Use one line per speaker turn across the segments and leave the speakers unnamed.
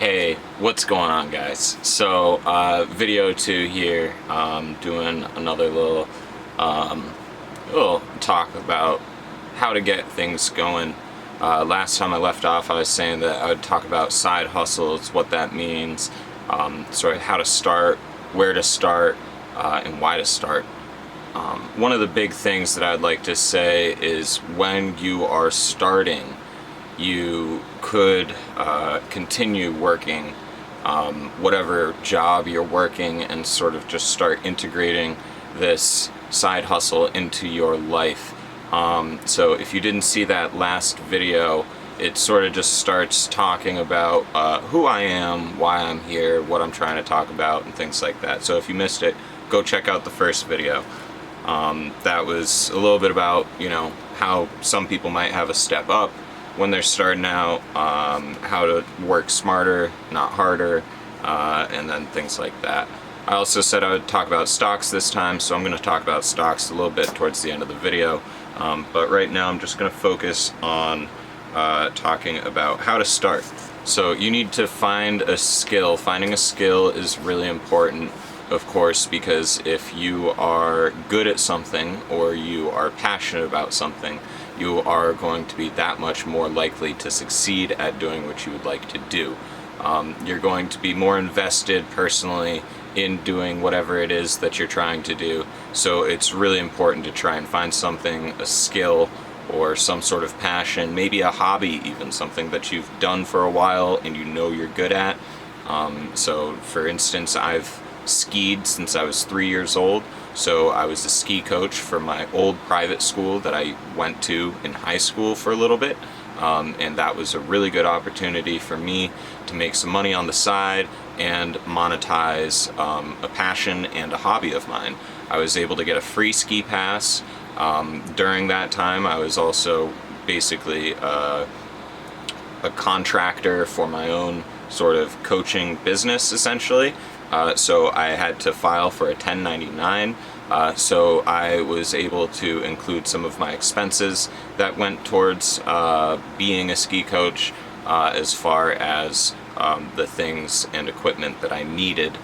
Hey, what's going on, guys? So, video 2 here, doing another little talk about how to get things going. Last time I left off, I was saying that I would talk about side hustles, what that means, sort of how to start, where to start, and why to start. One of the big things that I'd like to say is when you are starting, you could continue working whatever job you're working and sort of just start integrating this side hustle into your life. So if you didn't see that last video, it sort of just starts talking about who I am, why I'm here, what I'm trying to talk about, and things like that. So if you missed it, go check out the first video. That was a little bit about, how some people might have a step up when they're starting out, how to work smarter, not harder, and then things like that. I also said I would talk about stocks this time, so I'm going to talk about stocks a little bit towards the end of the video. But right now I'm just going to focus on talking about how to start. So you need to find a skill. Finding a skill is really important, of course, because if you are good at something or you are passionate about something, you are going to be that much more likely to succeed at doing what you would like to do. You're going to be more invested personally in doing whatever it is that you're trying to do. So it's really important to try and find something, a skill or some sort of passion, maybe a hobby even, something that you've done for a while and you know you're good at. So for instance, I've skied since I was 3 years old. So I was a ski coach for my old private school that I went to in high school for a little bit. And that was a really good opportunity for me to make some money on the side and monetize a passion and a hobby of mine. I was able to get a free ski pass. During that time, I was also basically a contractor for my own sort of coaching business, essentially. So I had to file for a 1099. So I was able to include some of my expenses that went towards being a ski coach, as far as the things and equipment that I needed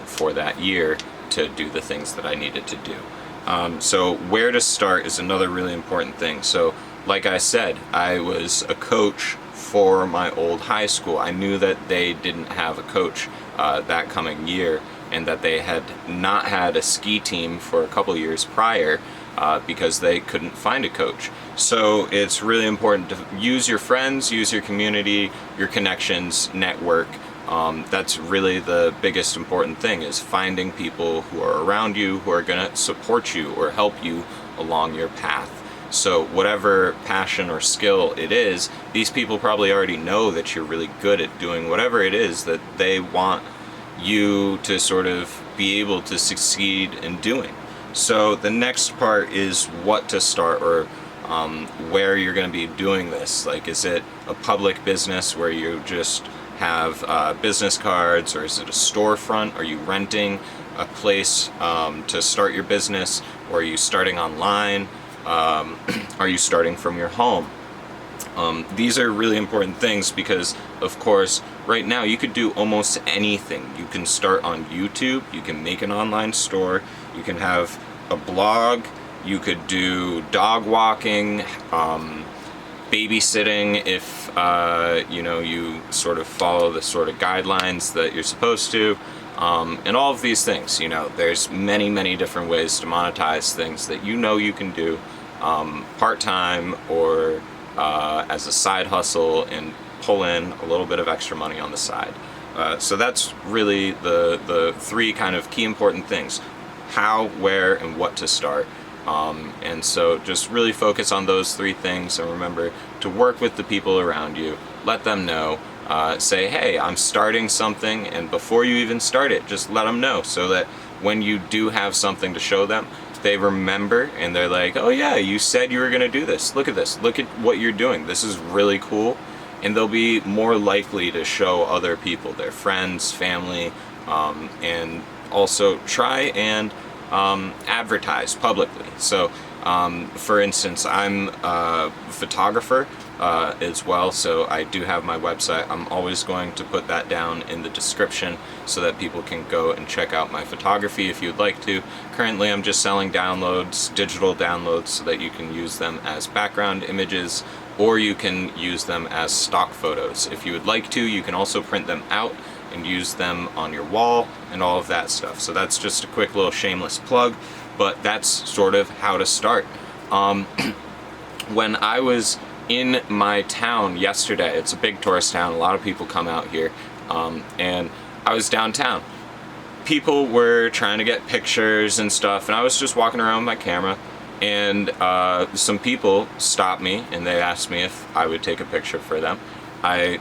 for that year to do the things that I needed to do. So where to start is another really important thing. So like I said, I was a coach for my old high school. I knew that they didn't have a coach that coming year, and that they had not had a ski team for a couple years prior because they couldn't find a coach. So it's really important to use your friends, use your community, your connections, network. That's really the biggest important thing, is finding people who are around you, who are going to support you or help you along your path. So whatever passion or skill it is, these people probably already know that you're really good at doing whatever it is that they want you to sort of be able to succeed in doing. So the next part is what to start, or where you're going to be doing this. Like, is it a public business where you just have business cards, or is it a storefront? Are you renting a place to start your business, or are you starting online? Are you starting from your home? These are really important things because, of course, right now you could do almost anything. You can start on YouTube, you can make an online store, you can have a blog, you could do dog walking, babysitting if you sort of follow the sort of guidelines that you're supposed to. And all of these things, there's many different ways to monetize things that you can do part-time or as a side hustle and pull in a little bit of extra money on the side. So that's really the three kind of key important things: how, where, and what to start. And so just really focus on those three things, and remember to work with the people around you. Let them know. Say, hey, I'm starting something, and before you even start it, just let them know, so that when you do have something to show them, they remember and they're like, oh yeah, you said you were going to do this. Look at this. Look at what you're doing. This is really cool. And they'll be more likely to show other people, their friends, family, and also try and advertise publicly. So For instance, I'm a photographer as well, so I do have my website. I'm always going to put that down in the description so that people can go and check out my photography if you'd like to. Currently I'm just selling downloads, digital downloads, so that you can use them as background images, or you can use them as stock photos. If you would like to, you can also print them out and use them on your wall and all of that stuff. So that's just a quick little shameless plug, but that's sort of how to start. When I was in my town yesterday, it's a big tourist town, a lot of people come out here, and I was downtown. People were trying to get pictures and stuff, and I was just walking around with my camera, and some people stopped me and they asked me if I would take a picture for them. I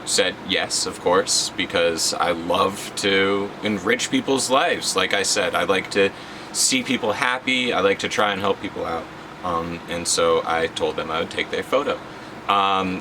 said yes, of course, because I love to enrich people's lives. Like I said, I like to see people happy, I like to try and help people out. And so I told them I would take their photo.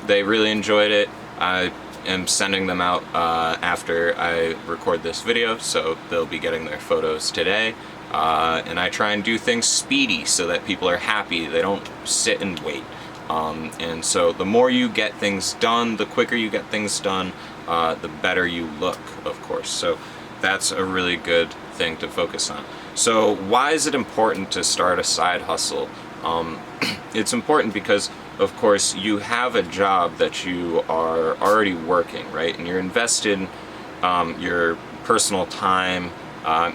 They really enjoyed it. I am sending them out after I record this video, so they'll be getting their photos today. And I try and do things speedy so that people are happy, they don't sit and wait. And so the more you get things done, the quicker you get things done, the better you look, of course. So that's a really good thing to focus on. So why is it important to start a side hustle? It's important because, of course, you have a job that you are already working, right? And you're invested your personal time,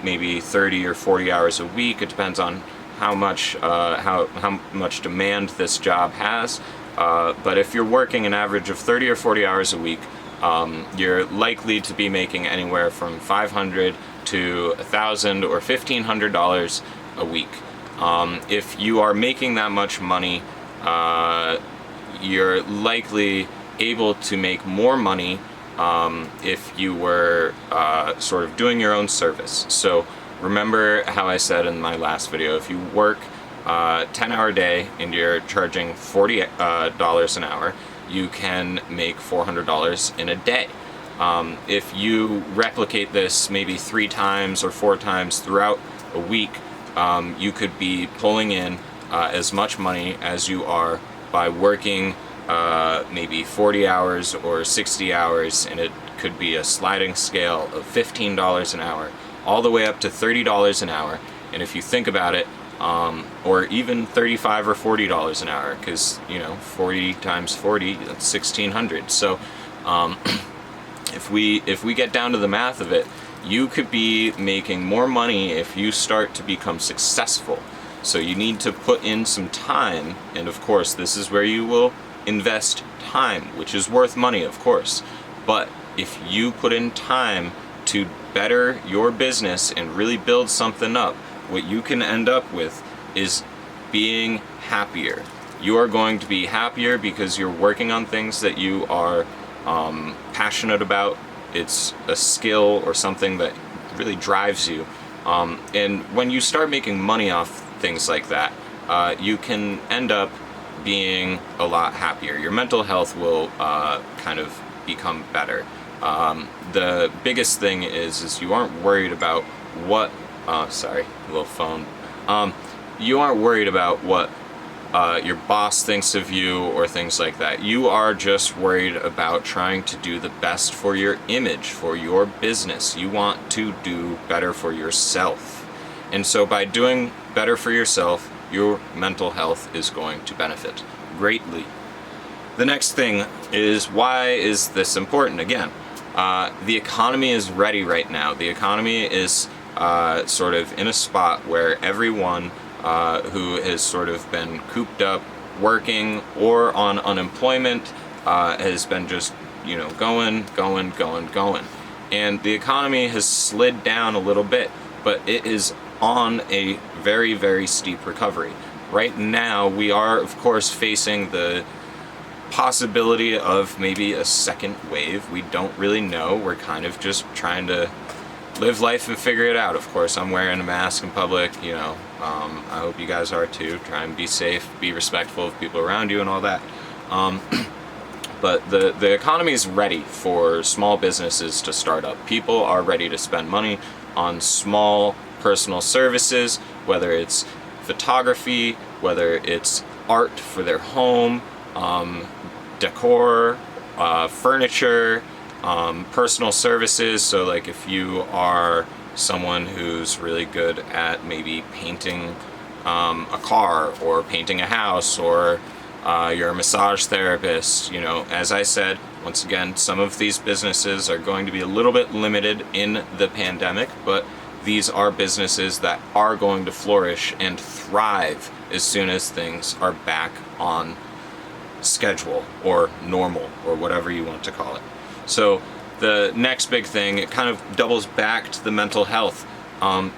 maybe 30 or 40 hours a week. It depends on how much demand this job has. But if you're working an average of 30 or 40 hours a week, you're likely to be making anywhere from $500 to $1,000 or $1,500 a week. If you are making that much money, you're likely able to make more money if you were sort of doing your own service. So remember how I said in my last video, if you work a 10-hour day and you're charging $40 an hour, you can make $400 in a day. If you replicate this maybe 3 times or 4 times throughout a week, you could be pulling in as much money as you are by working maybe 40 hours or 60 hours, and it could be a sliding scale of $15 an hour all the way up to $30 an hour. And if you think about it, or even $35 or $40 an hour, because 40 times 40, that's 1,600. So if we get down to the math of it, you could be making more money if you start to become successful. So you need to put in some time, and of course this is where you will invest time, which is worth money, of course. But if you put in time to better your business and really build something up, what you can end up with is being happier. You are going to be happier because you're working on things that you are passionate about. It's a skill or something that really drives you. And when you start making money off things like that, you can end up being a lot happier. Your mental health will kind of become better. The biggest thing is you aren't worried about what, sorry, a little phone. You aren't worried about what your boss thinks of you or things like that. You are just worried about trying to do the best for your image, for your business. You want to do better for yourself. And so by doing better for yourself, your mental health is going to benefit greatly. The next thing is, why is this important? Again, the economy is ready right now. The economy is sort of in a spot where everyone who has sort of been cooped up working or on unemployment has been just going. And the economy has slid down a little bit, but it is on a very, very steep recovery. Right now we are, of course, facing the possibility of maybe a second wave. We don't really know. We're kind of just trying to live life and figure it out. Of course, I'm wearing a mask in public, I hope you guys are too. Try and be safe, be respectful of people around you and all that. But the economy is ready for small businesses to start up. People are ready to spend money on small personal services, whether it's photography, whether it's art for their home, decor, furniture, personal services. So like if you are someone who's really good at maybe painting a car or painting a house, or you're a massage therapist, you know, as I said, once again, some of these businesses are going to be a little bit limited in the pandemic, but these are businesses that are going to flourish and thrive as soon as things are back on schedule or normal or whatever you want to call it. So the next big thing, it kind of doubles back to the mental health.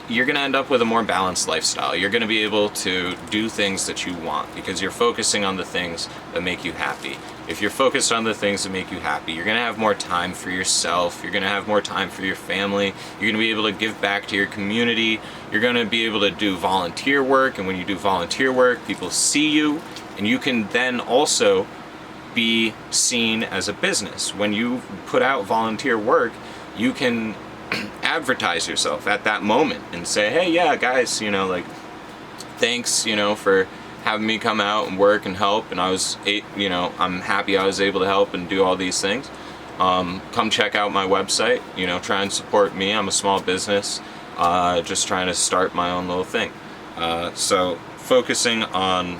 You're going to end up with a more balanced lifestyle. You're going to be able to do things that you want because you're focusing on the things that make you happy. If you're focused on the things that make you happy, you're going to have more time for yourself. You're going to have more time for your family. You're going to be able to give back to your community. You're going to be able to do volunteer work. And when you do volunteer work, people see you, and you can then also be seen as a business. When you put out volunteer work, you can advertise yourself at that moment and say, hey, yeah, guys, you know, like, thanks, you know, for having me come out and work and help, and I'm happy I was able to help and do all these things. Come check out my website, you know, try and support me. I'm a small business, just trying to start my own little thing. So focusing on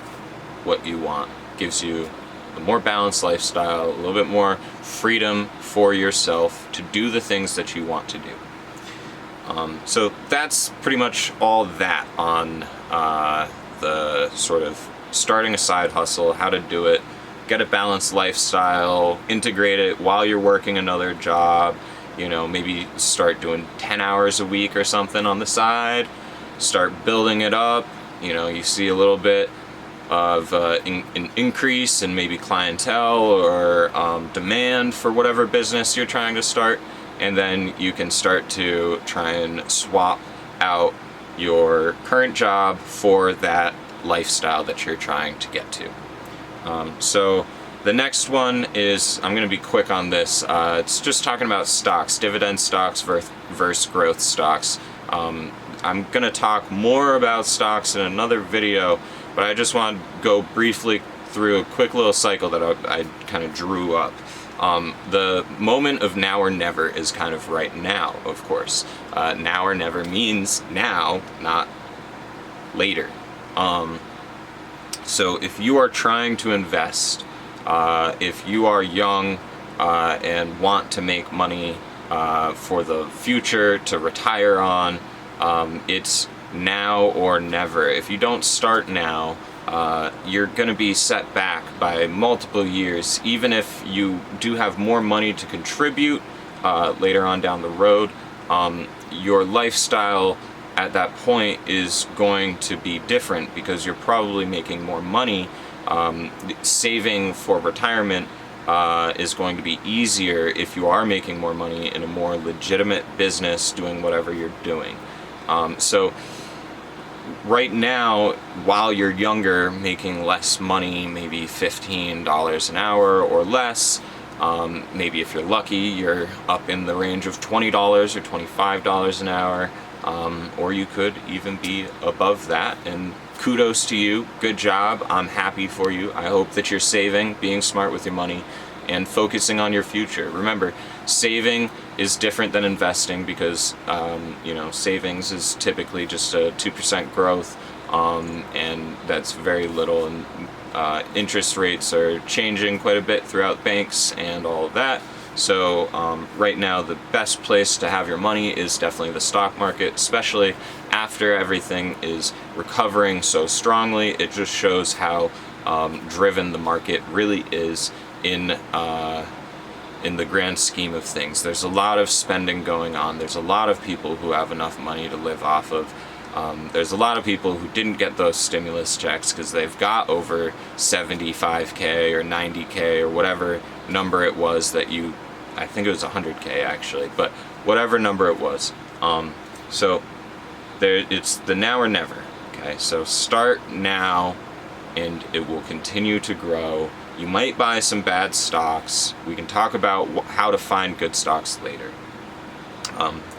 what you want gives you a more balanced lifestyle, a little bit more freedom for yourself to do the things that you want to do. So that's pretty much all that on the sort of starting a side hustle, how to do it, get a balanced lifestyle, integrate it while you're working another job, you know, maybe start doing 10 hours a week or something on the side, start building it up, you know, you see a little bit of an increase in maybe clientele or demand for whatever business you're trying to start, and then you can start to try and swap out your current job for that lifestyle that you're trying to get to. So the next one is, I'm going to be quick on this, it's just talking about stocks, dividend stocks versus growth stocks. I'm going to talk more about stocks in another video, but I just want to go briefly through a quick little cycle that I kind of drew up. The moment of now or never is kind of right now, of course. Now or never means now, not later. So if you are trying to invest, if you are young and want to make money for the future, to retire on, it's now or never. If you don't start now, you're going to be set back by multiple years. Even if you do have more money to contribute later on down the road, your lifestyle at that point is going to be different because you're probably making more money. Saving for retirement is going to be easier if you are making more money in a more legitimate business doing whatever you're doing. So right now, while you're younger, making less money, maybe $15 an hour or less, maybe if you're lucky, you're up in the range of $20 or $25 an hour, or you could even be above that, and kudos to you, good job, I'm happy for you. I hope that you're saving, being smart with your money, and focusing on your future. Remember, saving is different than investing because savings is typically just a 2% growth, and that's very little, and interest rates are changing quite a bit throughout banks and all of that. So right now the best place to have your money is definitely the stock market, especially after everything is recovering so strongly. It just shows how driven the market really is in the grand scheme of things. There's a lot of spending going on. There's a lot of people who have enough money to live off of. There's a lot of people who didn't get those stimulus checks because they've got over 75K or 90K or whatever number it was that I think it was 100K actually, but whatever number it was. So it's the now or never. Okay, so start now and it will continue to grow. You might buy some bad stocks. We can talk about how to find good stocks later.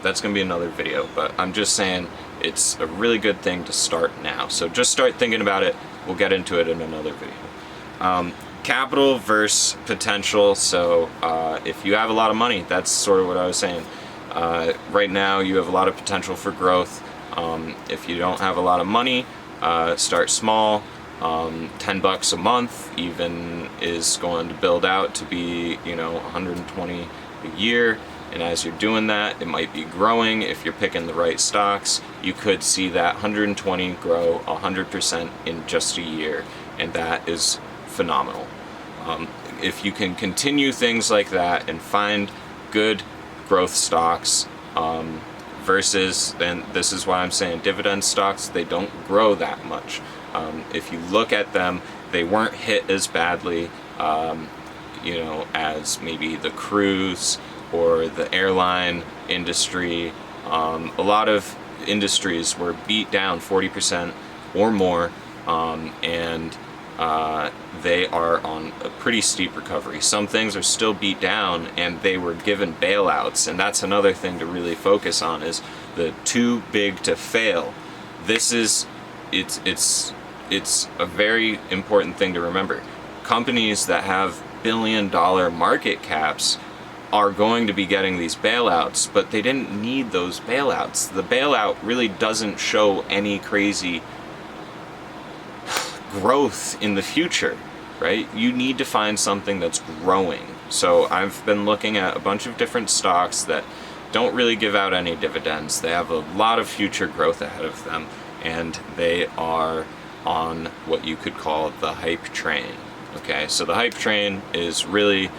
That's going to be another video, but I'm just saying it's a really good thing to start now. So just start thinking about it. We'll get into it in another video. Capital versus potential. So if you have a lot of money, that's sort of what I was saying. Right now you have a lot of potential for growth. If you don't have a lot of money, start small. $10 a month even is going to build out to be, you know, 120 a year. And as you're doing that, it might be growing. If you're picking the right stocks, you could see that 120 grow 100% in just a year, and that is phenomenal. If you can continue things like that and find good growth stocks, versus, and this is why I'm saying dividend stocks, they don't grow that much. If you look at them, they weren't hit as badly, you know, as maybe the cruise or the airline industry. A lot of industries were beat down 40% or more, and they are on a pretty steep recovery. Some things are still beat down and they were given bailouts, and that's another thing to really focus on, is the too big to fail. This is, it's a very important thing to remember. Companies that have billion-dollar market caps are going to be getting these bailouts, but they didn't need those bailouts. The bailout really doesn't show any crazy growth in the future, right? You need to find something that's growing. So I've been looking at a bunch of different stocks that don't really give out any dividends. They have a lot of future growth ahead of them, and they are on what you could call the hype train. Okay, so the hype train is really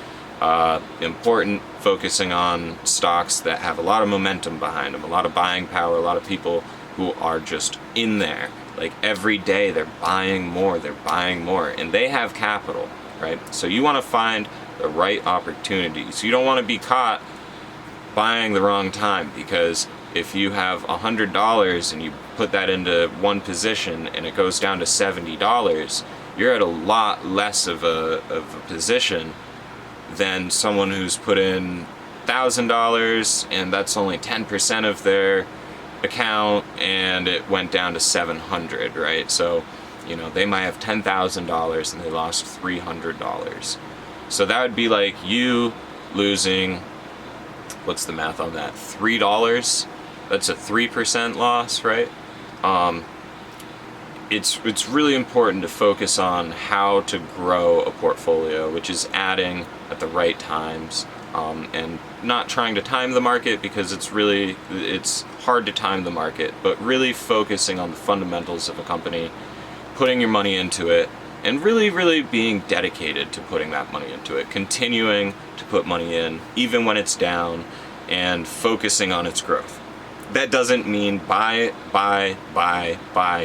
important, focusing on stocks that have a lot of momentum behind them, a lot of buying power, a lot of people who are just in there. Like every day they're buying more, and they have capital, right? So you want to find the right opportunities. You don't want to be caught buying the wrong time, because if you have $100 and you put that into one position and it goes down to $70, you're at a lot less of a position than someone who's put in $1,000 and that's only 10% of their account and it went down to $700, right? So, you know, they might have $10,000 and they lost $300. So that would be like you losing, what's the math on that? $3? That's a 3% loss, right? It's really important to focus on how to grow a portfolio, which is adding at the right times, and not trying to time the market, because it's hard to time the market, but really focusing on the fundamentals of a company, putting your money into it, and really being dedicated to putting that money into it, continuing to put money in even when it's down, and focusing on its growth. That doesn't mean buy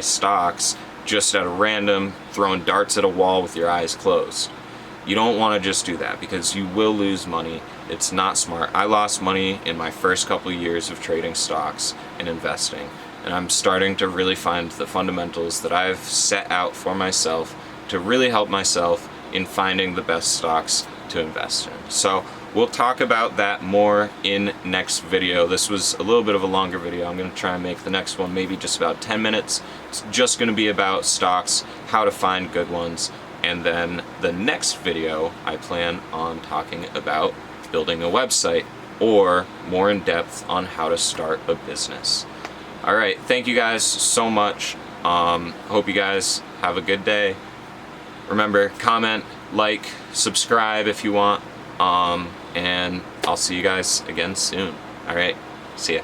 stocks just at a random, throwing darts at a wall with your eyes closed. You don't want to just do that, because you will lose money. It's not smart. I lost money in my first couple years of trading stocks and investing, and I'm starting to really find the fundamentals that I've set out for myself to really help myself in finding the best stocks to invest in. So we'll talk about that more in next video. This was a little bit of a longer video. I'm going to try and make the next one maybe just about 10 minutes. It's just going to be about stocks, how to find good ones, and then the next video I plan on talking about building a website, or more in depth on how to start a business. Alright, thank you guys so much. Hope you guys have a good day. Remember, comment, like, subscribe if you want. And I'll see you guys again soon. Alright, see ya.